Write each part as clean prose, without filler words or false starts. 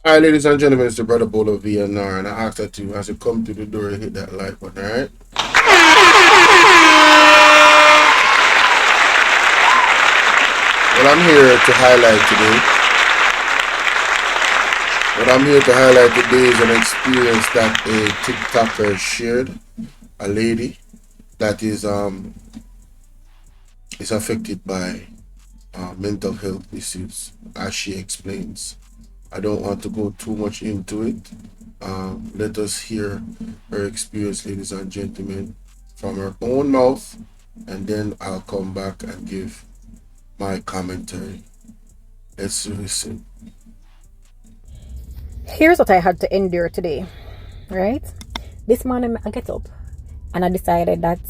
All right, ladies and gentlemen, it's the brother Bolo VNR, and I ask that you, as you come through the door, hit that like button, all right? What I'm here to highlight today, what I'm here to highlight today is an experience that a TikToker shared. A lady that is affected by mental health issues, as she explains. I don't want to go too much into it. Let us hear her experience, ladies and gentlemen, from her own mouth, and then I'll come back and give my commentary. Let's listen. Here's what I had to endure today, right? This morning I get up and I decided that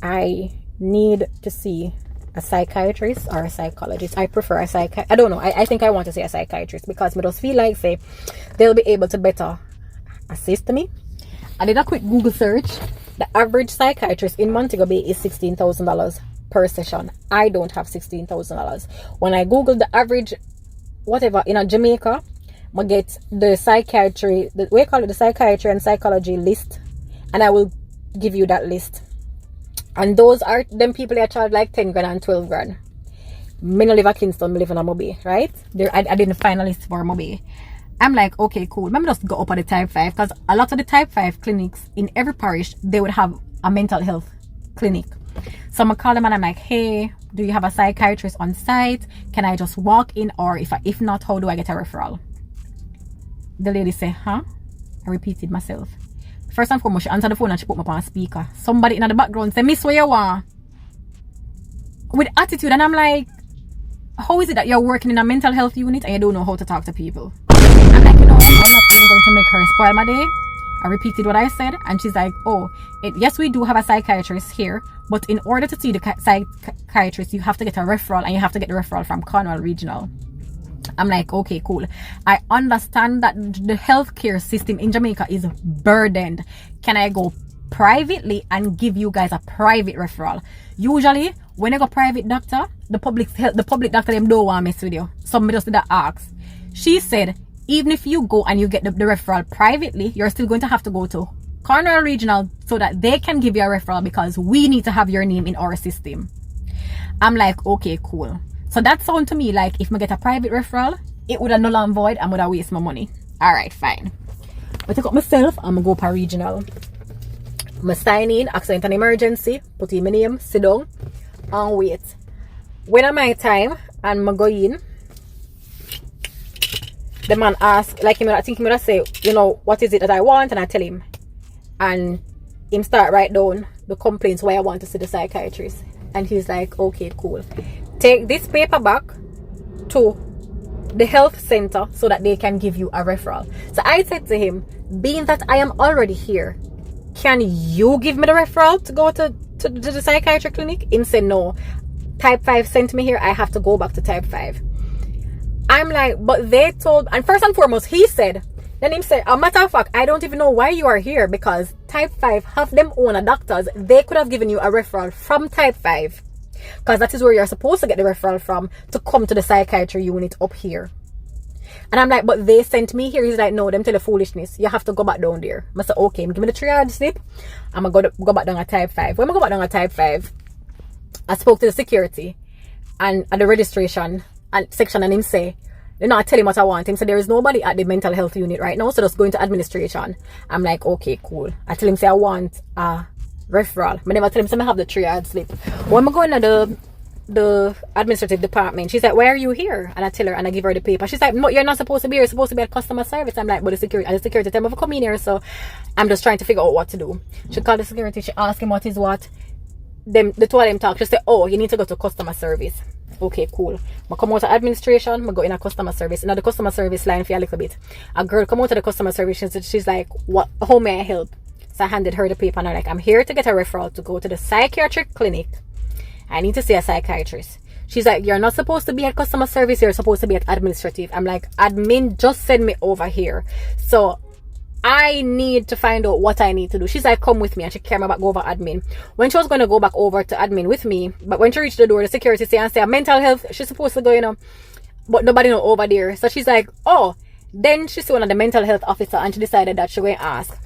I need to see a psychiatrist or a psychologist. I prefer a psychiatrist. I don't know. I think I want to see a psychiatrist because I just feel like say they'll be able to better assist me. I did a quick Google search. The average psychiatrist in Montego Bay is $16,000 per session. I don't have $16,000. When I Googled the average, whatever, in a Jamaica, I get the psychiatry, we call it the psychiatry and psychology list, and I will give you that list. And those are them people that charge like 10 grand and 12 grand. Me no live at Kingston, me live in a Moby, right? I didn't find a list for Moby. I'm like, okay, cool. Let me just go up at the type 5, because a lot of the type 5 clinics in every parish, they would have a mental health clinic. So I'm gonna call them and I'm like, hey, do you have a psychiatrist on site? Can I just walk in, or if not, how do I get a referral? The lady said, huh? I repeated myself. First and foremost, she answered the phone and she put me on speaker. Somebody in the background said, miss, where you want? With attitude. And I'm like, how is it that you're working in a mental health unit and you don't know how to talk to people? I'm like, I'm not even going to make her spoil my day. I repeated what I said, and she's like, oh, yes, we do have a psychiatrist here, but in order to see the psychiatrist, you have to get a referral, and you have to get the referral from Cornwall Regional. I'm like, okay, cool. I understand that the healthcare system in Jamaica is burdened. Can I go privately and give you guys a private referral? Usually, when I go private doctor, the public doctor, them don't want to mess with you. Somebody just did that ask. She said, even if you go and you get the referral privately, you're still going to have to go to Cornwall Regional so that they can give you a referral, because we need to have your name in our system. I'm like, okay, cool. So that sounds to me like if I get a private referral, it would have null and void and would have waste my money. Alright, fine. I take up myself, I'm going to go per regional. I sign in, accident and emergency, put in my name, sit down, and wait. When am my time, and I go in, the man ask, like I think he would say, you know, what is it that I want? And I tell him. And him start write down the complaints why I want to see the psychiatrist. And he's like, okay, cool. Take this paper back to the health center so that they can give you a referral. So I said to him, being that I am already here, can you give me the referral to go to the psychiatric clinic? Him said no. Type 5 sent me here. I have to go back to type 5. I'm like, but they told, and first and foremost, he said, then him said, a matter of fact, I don't even know why you are here, because type 5 have them own a doctors. They could have given you a referral from type 5, because that is where you're supposed to get the referral from to come to the psychiatry unit up here. And I'm like, but they sent me here. He's like, no, them tell the foolishness. You have to go back down there. I said, okay, give me the triage slip. I'm going to go back down at type 5. When I go back down at type 5, I spoke to the security and at the registration and section, and him say, you know, I tell him what I want. Him say there is nobody at the mental health unit right now, so just go into administration. I'm like, okay, cool. I tell him, say I want a referral. I never tell him, say I have the triage slip. When I go into the administrative department, she's like, why are you here? And I tell her, and I give her the paper. She's like, no, you're not supposed to be here. You're supposed to be at customer service. I'm like, but the security tell me to come in here, so I'm just trying to figure out what to do. She called the security. She asked him what is what. The two of them talk. She said, oh, you need to go to customer service. Okay, cool. I come out of administration, I go in a customer service. Now the customer service line for a little bit. A girl come out of the customer service, she's like, what, how may I help? So I handed her the paper and I'm like, I'm here to get a referral to go to the psychiatric clinic. I need to see a psychiatrist. She's like, you're not supposed to be at customer service, you're supposed to be at administrative. I'm like, admin just sent me over here. So I need to find out what I need to do. She's like, come with me, and she carried me back over admin. When she was going to go back over to admin with me, but when she reached the door, the security say mental health, she's supposed to go, you know, but nobody know over there. So she's like, oh, Then she saw one of the mental health officer and she decided that she went ask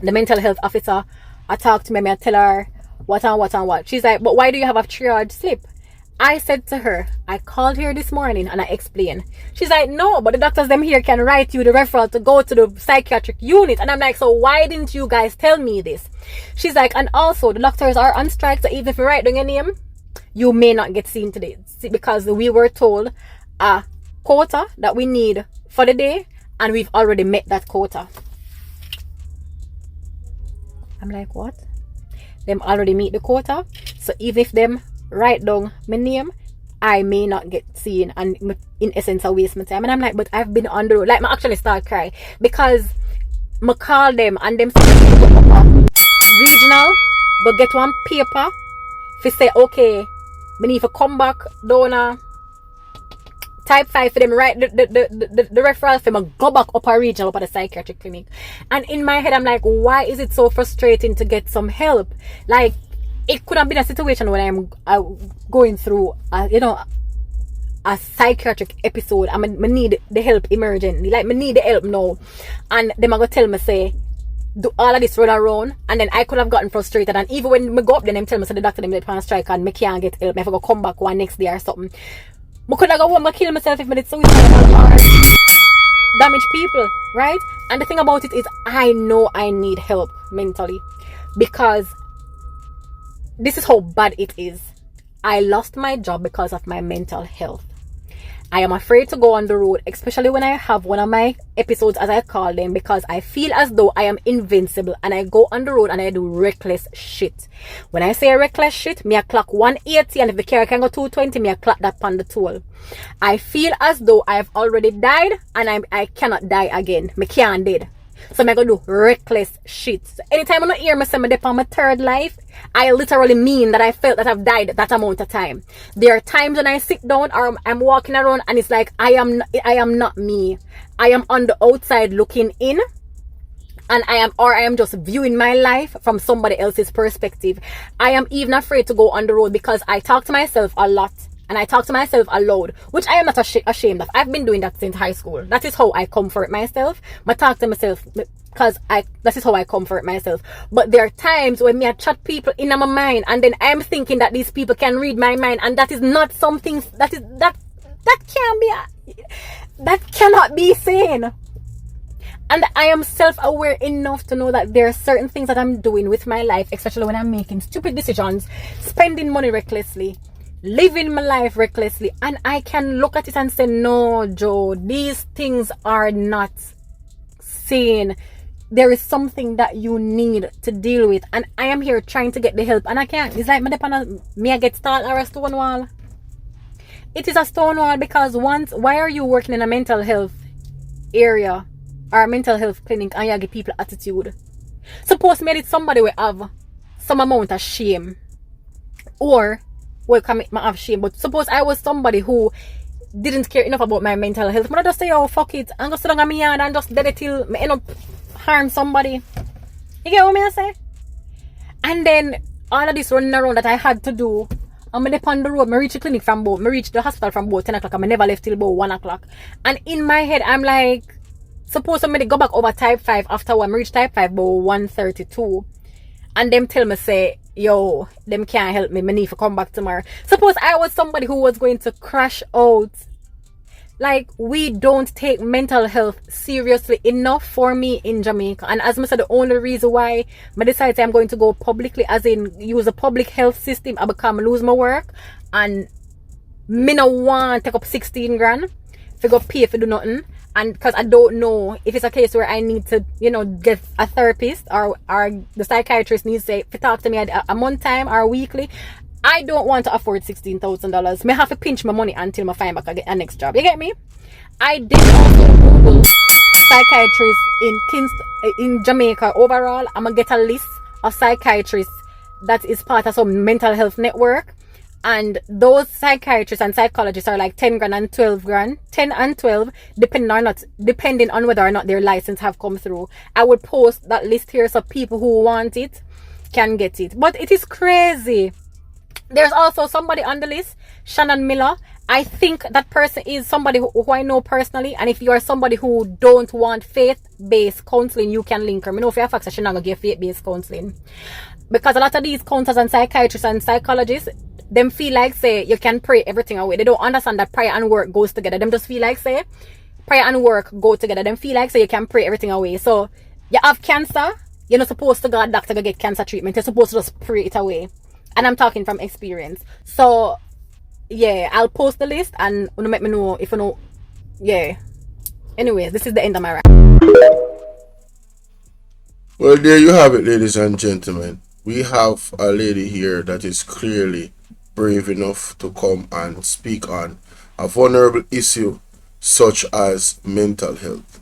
the mental health officer. I talked to me, I tell her what and what and what. She's like, but why do you have a triage slip? I said to her, I called here this morning and I explained. She's like, no, but the doctors them here can write you the referral to go to the psychiatric unit. And I'm like, so why didn't you guys tell me this? She's like, and also the doctors are on strike, so even if you write down your name, you may not get seen today. See, because we were told a quota that we need for the day and we've already met that quota. I'm like, what? Them already meet the quota, so even if them write down my name, I may not get seen, and in essence I waste my time. And I'm like, but I've been on the road. Like, I actually start crying because I call them and them regional but get one paper if say, okay, I need to come back down type 5 for them write the referral for me go back up a regional up at the psychiatric clinic. And in my head I'm like, why is it so frustrating to get some help? Like, it could have been a situation when I'm going through a psychiatric episode. I need the help emergently, like I need the help now, and them are gonna tell me say do all of this run around, and then I could have gotten frustrated. And even when I go up then them tell me say the doctor them on strike and me can't get help, I have to go come back one next day or something. I could have go home and kill myself if I did suicide or damage people, right? And the thing about it is I know I need help mentally, because this is how bad it is. I lost my job because of my mental health. I am afraid to go on the road, especially when I have one of my episodes, as I call them, because I feel as though I am invincible and I go on the road and I do reckless shit. When I say reckless shit, me a clock 180, and if the car can go 220, me a clock that on the toll. I feel as though I have already died and I cannot die again. Me can't dead. So I'm gonna do reckless shit. So anytime I don't hear me say I'm on my third life, I literally mean that I felt that I've died that amount of time. There are times when I sit down or I'm walking around and it's like I am not me. I am on the outside looking in, and I am just viewing my life from somebody else's perspective. I am even afraid to go on the road because I talk to myself a lot. And I talk to myself aloud, which I am not ashamed of. I've been doing that since high school. That is how I comfort myself. I talk to myself because that is how I comfort myself. But there are times when I chat people in my mind, and then I'm thinking that these people can read my mind, and that is not something that cannot be sane. And I am self-aware enough to know that there are certain things that I'm doing with my life, especially when I'm making stupid decisions, spending money recklessly, living my life recklessly, and I can look at it and say, no, Joe, these things are not sane. There is something that you need to deal with, and I am here trying to get the help, and I can't. It's like me I get stalled or a stone wall. It is a stone wall because why are you working in a mental health area or a mental health clinic and you give people attitude? Suppose me it's somebody will have some amount of shame, or can I have shame, but suppose I was somebody who didn't care enough about my mental health. But I just say, oh, fuck it, I'm just sitting on my yard and just dead it till I end up harm somebody. You get what I say? And then all of this running around that I had to do, I'm on the road, I reach the clinic from about, I reach the hospital from about 10 o'clock, and I never left till about 1 o'clock. And in my head, I'm like, suppose I'm going to go back over type 5 after I reach type 5 about 1:32. And them tell me, say, yo, them can't help me, I need to come back tomorrow. Suppose I was somebody who was going to crash out. Like, we don't take mental health seriously enough for me in Jamaica. And as I said, the only reason why I decided I'm going to go publicly, as in use a public health system, I lose my work. And me no want to take up 16 grand if I go pay if I do nothing. And because I don't know if it's a case where I need to, get a therapist, or the psychiatrist needs to talk to me a month time or weekly. I don't want to afford $16,000. May have to pinch my money until I find back a next job. You get me? I did also Google psychiatrists in Jamaica overall. I'm gonna get a list of psychiatrists that is part of some mental health network. And those psychiatrists and psychologists are like 10 grand and 12 grand, 10 and 12, depending on whether or not their license have come through. I would post that list here so people who want it can get it. But it is crazy. There's also somebody on the list, Shannon Miller, I think that person is somebody who I know personally, and if you are somebody who don't want faith-based counseling, you can link her. I know for a fact that she's not gonna give faith-based counseling, because a lot of these counselors and psychiatrists and psychologists, them feel like say you can pray everything away. They don't understand that prayer and work goes together. Them just feel like say prayer and work go together. Them feel like say you can pray everything away. So you have cancer, you're not supposed to go to a doctor to get cancer treatment. You're supposed to just pray it away. And I'm talking from experience. So yeah, I'll post the list and you let me know if you know. Yeah. Anyways, this is the end of my rant. Well, there you have it, ladies and gentlemen. We have a lady here that is clearly brave enough to come and speak on a vulnerable issue such as mental health.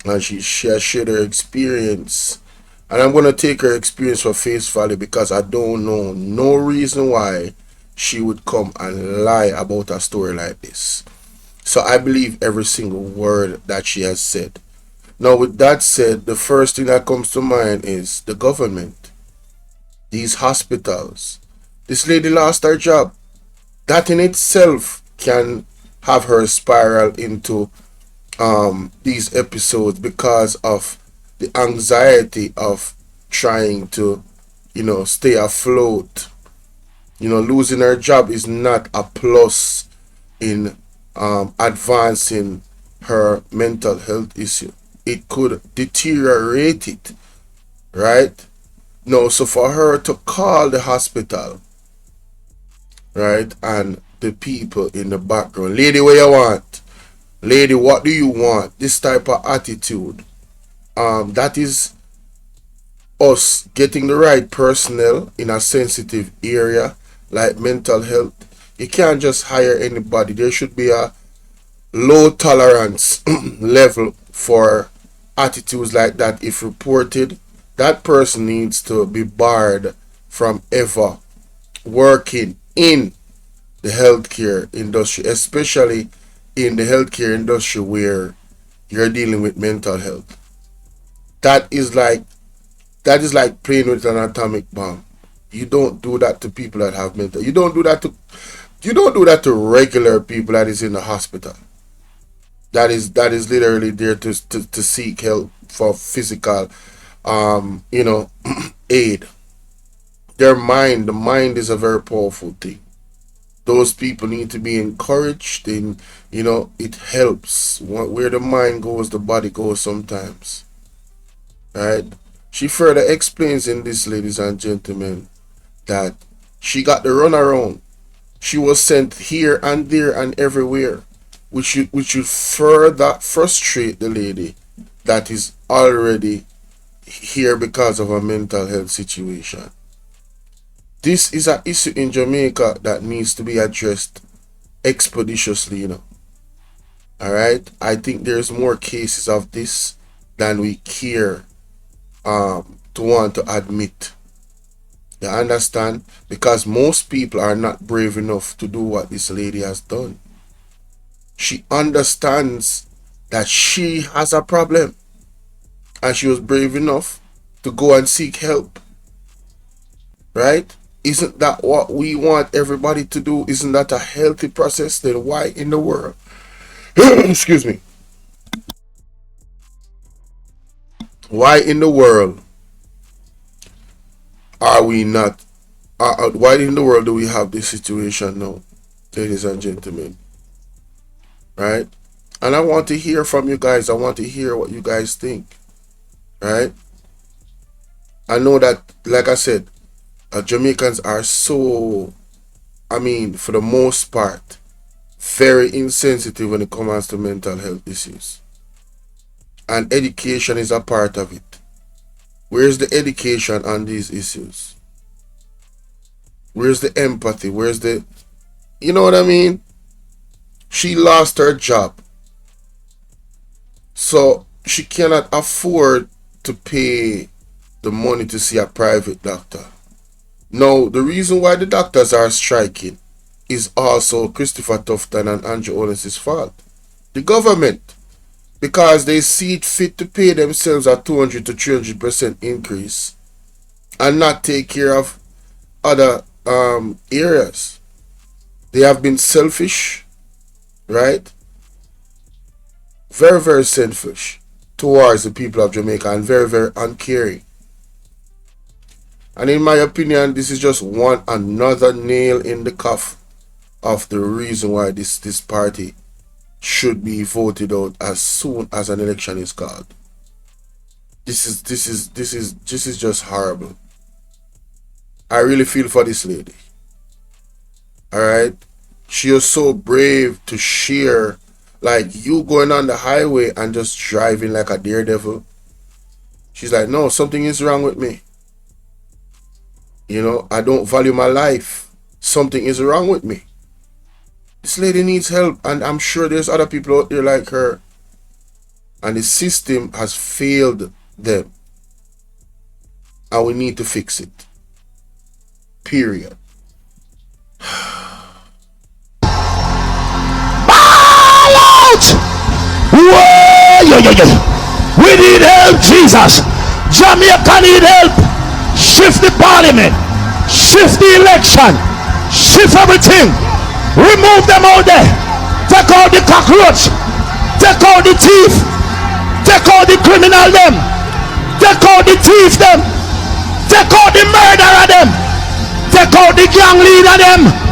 And she has shared her experience. And I'm going to take her experience for face value because I don't know no reason why she would come and lie about a story like this. So I believe every single word that she has said. Now, with that said, the first thing that comes to mind is the government, these hospitals. This lady lost her job. That in itself can have her spiral into these episodes because of the anxiety of trying to, stay afloat. Losing her job is not a plus in advancing her mental health issue. It could deteriorate it, right? No, so for her to call the hospital, right, and the people in the background, lady, what you want? Lady, what do you want? This type of attitude. That is us getting the right personnel in a sensitive area like mental health. You can't just hire anybody. There should be a low tolerance level for attitudes like that. If reported, that person needs to be barred from ever working in the healthcare industry, especially in the healthcare industry where you're dealing with mental health. That is like playing with an atomic bomb. You don't do that to people that have mental. You don't do that to regular people that is in the hospital. That is literally there to seek help for physical aid. The mind is a very powerful thing. Those people need to be encouraged, and it helps. Where the mind goes, the body goes sometimes, right? She further explains in this, ladies and gentlemen, that she got the runaround. She was sent here and there and everywhere, which should further frustrate the lady that is already here because of a mental health situation. This is an issue in Jamaica that needs to be addressed expeditiously. Alright? I think there's more cases of this than we care to want to admit. You understand? Because most people are not brave enough to do what this lady has done. She understands that she has a problem, and she was brave enough to go and seek help. Right? Isn't that what we want everybody to do? Isn't that a healthy process? Then why in the world? Excuse me. Why in the world are we not? Why in the world do we have this situation now, ladies and gentlemen? Right? And I want to hear from you guys. I want to hear what you guys think. Right? I know that, like I said, Jamaicans are so, for the most part, very insensitive when it comes to mental health issues. And education is a part of it. Where's the education on these issues? Where's the empathy? Where's the... You know what I mean? She lost her job. So she cannot afford to pay the money to see a private doctor. Now, the reason why the doctors are striking is also Christopher Tufton and Andrew Owens' fault. The government, because they see it fit to pay themselves a 200 to 300% increase and not take care of other areas. They have been selfish right? Very, very selfish towards the people of Jamaica and very, very uncaring. And in my opinion, this is just one another nail in the coffin of the reason why this party should be voted out as soon as an election is called. This is just horrible. I really feel for this lady. Alright? She was so brave to share, like, you going on the highway and just driving like a daredevil. She's like, no, something is wrong with me. You know, I don't value my life. Something is wrong with me. This lady needs help, and I'm sure there's other people out there like her. And the system has failed them. And we need to fix it. Period. Bawl out! Whoa! We need help, Jesus. Jamaica need help. Shift the parliament. Shift the election. Shift everything. Remove them out there. Take out the cockroach. Take out the thief. Take out the criminal them. Take out the thief them. Take out the murderer them. Take out the gang leader them.